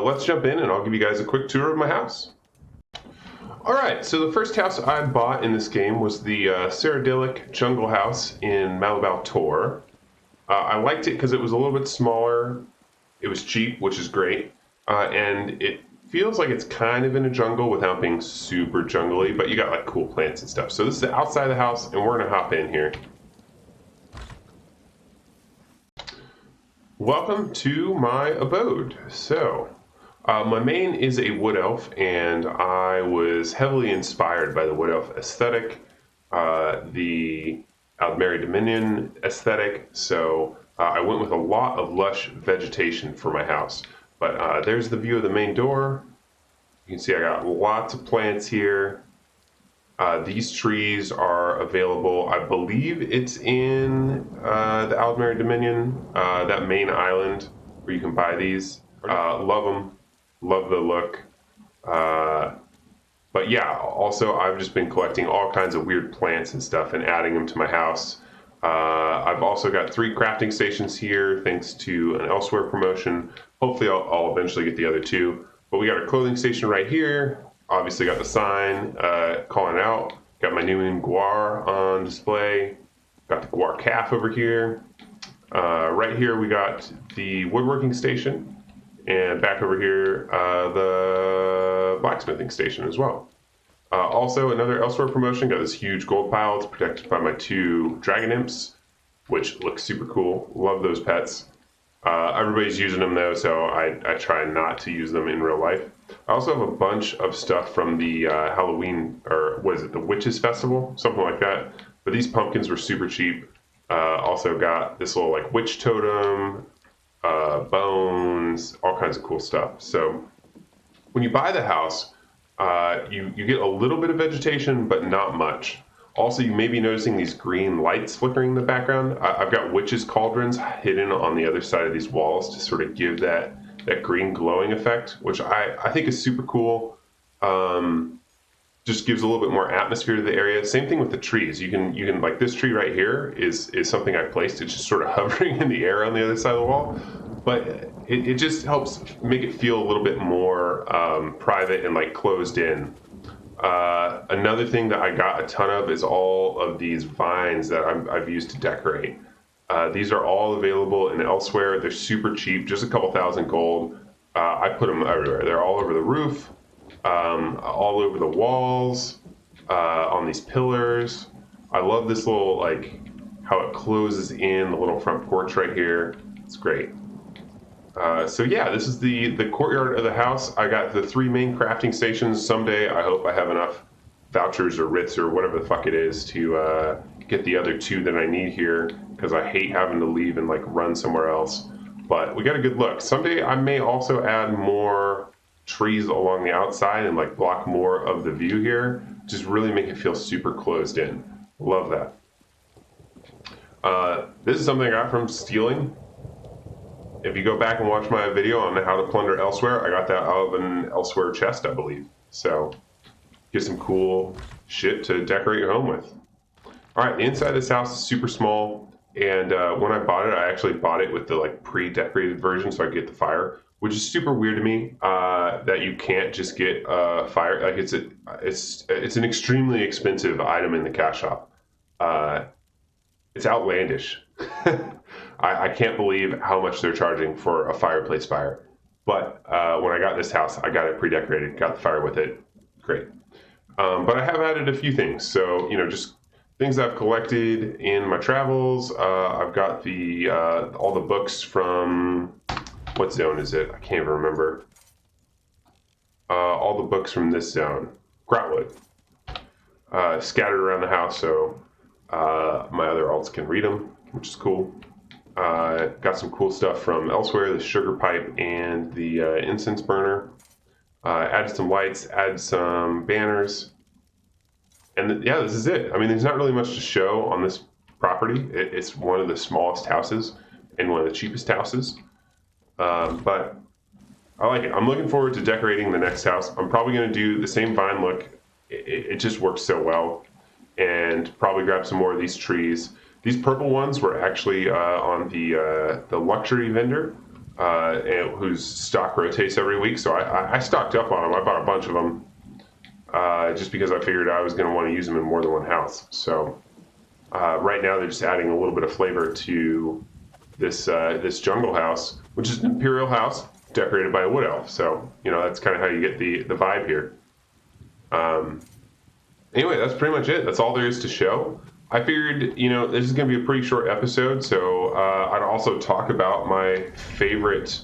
Let's jump in and I'll give you guys a quick tour of my house. Alright, so the first house I bought in this game was the Cyrodilic Jungle House in Malabal Tor. I liked it because it was a little bit smaller, it was cheap, which is great, and it feels like it's kind of in a jungle without being super jungly, but you got like cool plants and stuff. So this is the outside of the house and we're going to hop in here. Welcome to my abode. So, my main is a wood elf, and I was heavily inspired by the wood elf aesthetic, the Aldmeri Dominion aesthetic, so I went with a lot of lush vegetation for my house. But there's the view of the main door. You can see I got lots of plants here. These trees are available, I believe it's in the Aldmeri Dominion, that main island where you can buy these. Love them, love the look. But yeah, also I've just been collecting all kinds of weird plants and stuff and adding them to my house. I've also got 3 crafting stations here thanks to an Elsewhere promotion. Hopefully I'll eventually get the other 2. But we got a clothing station right here. Obviously got the sign calling out. Got my new guar on display. Got the guar calf over here. Right here we got the woodworking station. And back over here, the blacksmithing station as well. Also another Elsewhere promotion. Got this huge gold pile. It's protected by my 2 dragon imps, which looks super cool. Love those pets. Everybody's using them though, so I try not to use them in real life. I also have a bunch of stuff from the Halloween, or what is it, the Witches Festival? Something like that. But these pumpkins were super cheap. Also got this little like witch totem, bones, all kinds of cool stuff. So when you buy the house, you get a little bit of vegetation, but not much. Also, you may be noticing these green lights flickering in the background. I've got witches' cauldrons hidden on the other side of these walls to sort of give that green glowing effect, which I think is super cool. Just gives a little bit more atmosphere to the area. Same thing with the trees. You can like this tree right here is something I placed. It's just sort of hovering in the air on the other side of the wall, but it just helps make it feel a little bit more private and like closed in. Another thing that I got a ton of is all of these vines that I've used to decorate. These are all available in Elsewhere. They're super cheap, just a couple thousand gold. I put them everywhere. They're all over the roof, all over the walls, on these pillars. I love this little, like, how it closes in the little front porch right here. It's great. So yeah, this is the courtyard of the house. I got the 3 main crafting stations. Someday I hope I have enough vouchers or writs or whatever the fuck it is to get the other 2 that I need here, because I hate having to leave and like run somewhere else. But we got a good look. Someday I may also add more trees along the outside and like block more of the view here. Just really make it feel super closed in. Love that. This is something I got from stealing. If you go back and watch my video on how to plunder Elsewhere, I got that out of an Elsewhere chest, I believe. So, get some cool shit to decorate your home with. Alright, the inside of this house is super small, and when I bought it, I actually bought it with the like pre-decorated version so I could get the fire, which is super weird to me, that you can't just get fire. Like it's an extremely expensive item in the cash shop. It's outlandish. I can't believe how much they're charging for a fireplace fire. But when I got this house, I got it pre-decorated, got the fire with it. Great. But I have added a few things. So, just things I've collected in my travels. I've got the all the books from, what zone is it? I can't even remember. All the books from this zone. Grotwood. Scattered around the house so my other alts can read them, which is cool. Got some cool stuff from Elsewhere, the sugar pipe and the incense burner. Added some lights, added some banners. And yeah, this is it. I mean, there's not really much to show on this property. It's one of the smallest houses and one of the cheapest houses. But I like it. I'm looking forward to decorating the next house. I'm probably going to do the same vine look. It just works so well. And probably grab some more of these trees. These purple ones were actually on the luxury vendor. and whose stock rotates every week. So I stocked up on them. I bought a bunch of them just because I figured I was going to want to use them in more than one house. So right now they're just adding a little bit of flavor to this this jungle house, which is an imperial house decorated by a wood elf. So that's kind of how you get the vibe here. Anyway, that's pretty much it. That's all there is to show. I figured, this is going to be a pretty short episode, so I'd also talk about my favorite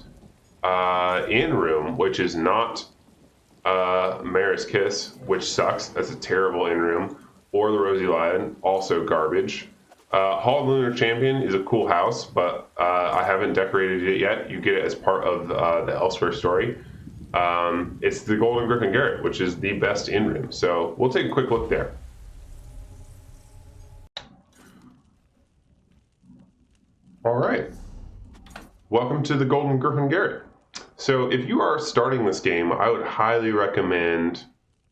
inn room, which is not Mare's Kiss, which sucks. That's a terrible inn room. Or the Rosy Lion, also garbage. Hall of Lunar Champion is a cool house, but I haven't decorated it yet. You get it as part of the Elsewhere story. It's the Golden Griffin Garret, which is the best inn room. So we'll take a quick look there. All right. Welcome to the Golden Griffin Garret. So if you are starting this game, I would highly recommend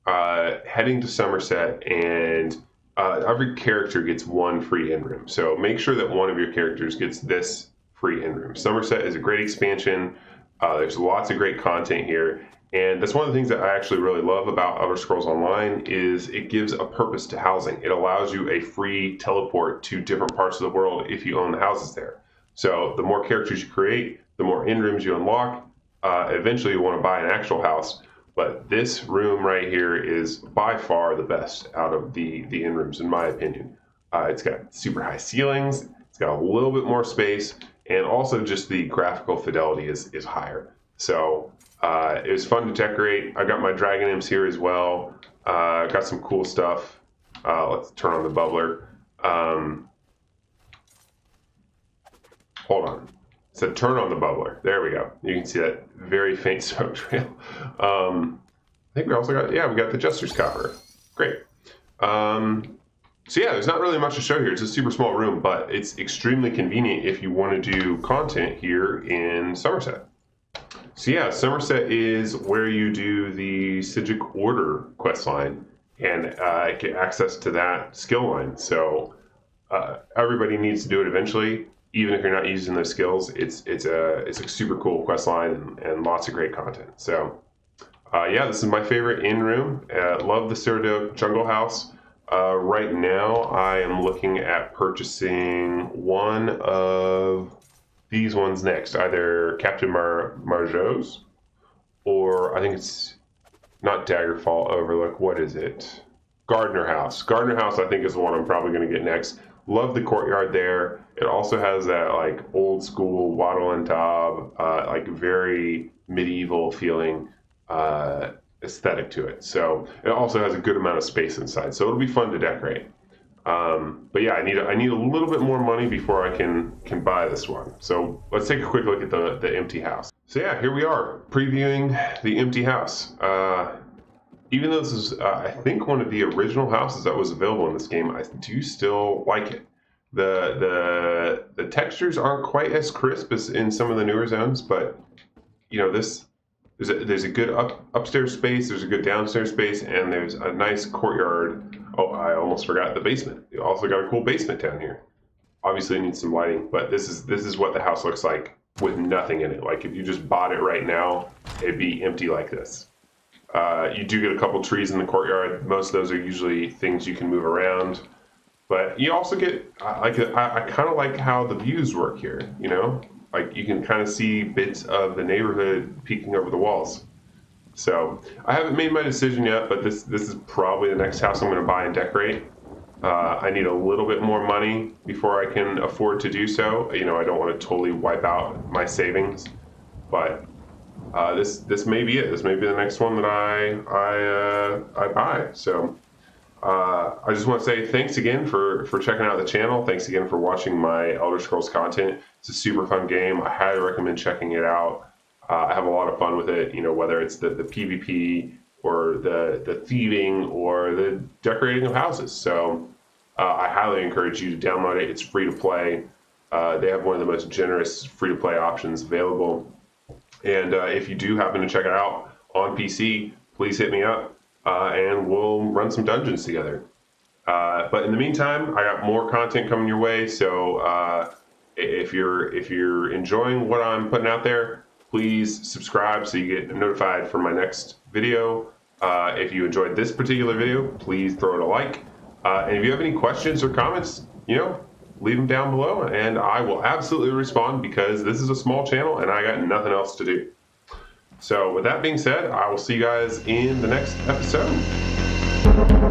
heading to Somerset, and every character gets one free inn room. So make sure that one of your characters gets this free inn room. Somerset is a great expansion. There's lots of great content here. And that's one of the things that I actually really love about Elder Scrolls Online is it gives a purpose to housing. It allows you a free teleport to different parts of the world if you own the houses there. So the more characters you create, the more inn rooms you unlock. Eventually you want to buy an actual house, but this room right here is by far the best out of the inn rooms in my opinion. It's got super high ceilings, it's got a little bit more space, and also just the graphical fidelity is higher. So it was fun to decorate. I got my dragon imps here as well. Got some cool stuff. Let's turn on the bubbler. Hold on. It said turn on the bubbler. There we go. You can see that very faint smoke trail. I think we also got, we got the Jester's Copper. Great. So yeah, there's not really much to show here. It's a super small room, but it's extremely convenient if you want to do content here in Somerset. So yeah, Somerset is where you do the Sigic Order quest line and get access to that skill line. So everybody needs to do it eventually. Even if you're not using those skills, it's a super cool quest line and lots of great content. So yeah, this is my favorite inn room. Love the Cyrodilic Jungle House. Right now, I am looking at purchasing one of these ones next, either Captain Marjot's, or I think it's not Daggerfall Overlook. What is it? Gardener House. Gardener House, I think, is the one I'm probably going to get next. Love the courtyard there. It also has that like old school wattle and daub, like very medieval feeling aesthetic to it. So it also has a good amount of space inside. So it'll be fun to decorate. But yeah, I need a little bit more money before I can buy this one. So let's take a quick look at the empty house. So yeah, here we are previewing the empty house. Even though this is, I think, one of the original houses that was available in this game, I do still like it. The textures aren't quite as crisp as in some of the newer zones, but there's a good upstairs space, there's a good downstairs space, and there's a nice courtyard. Oh, I almost forgot the basement. You also got a cool basement down here. Obviously, it needs some lighting, but this is what the house looks like with nothing in it. Like if you just bought it right now, it'd be empty like this. You do get a couple trees in the courtyard. Most of those are usually things you can move around. But you also get, I kind of like how the views work here, Like you can kind of see bits of the neighborhood peeking over the walls. So I haven't made my decision yet, but this is probably the next house I'm going to buy and decorate. I need a little bit more money before I can afford to do so. I don't want to totally wipe out my savings, but this may be it. This may be the next one that I buy. So I just want to say thanks again for checking out the channel. Thanks again for watching my Elder Scrolls content. It's a super fun game. I highly recommend checking it out. I have a lot of fun with it, whether it's the PvP or the thieving or the decorating of houses. So I highly encourage you to download it. It's free to play. They have one of the most generous free to play options available. And if you do happen to check it out on PC, please hit me up and we'll run some dungeons together. But in the meantime, I got more content coming your way. So If you're enjoying what I'm putting out there, please subscribe so you get notified for my next video. If you enjoyed this particular video, please throw it a like. And if you have any questions or comments, leave them down below, and I will absolutely respond, because this is a small channel and I got nothing else to do. So with that being said, I will see you guys in the next episode.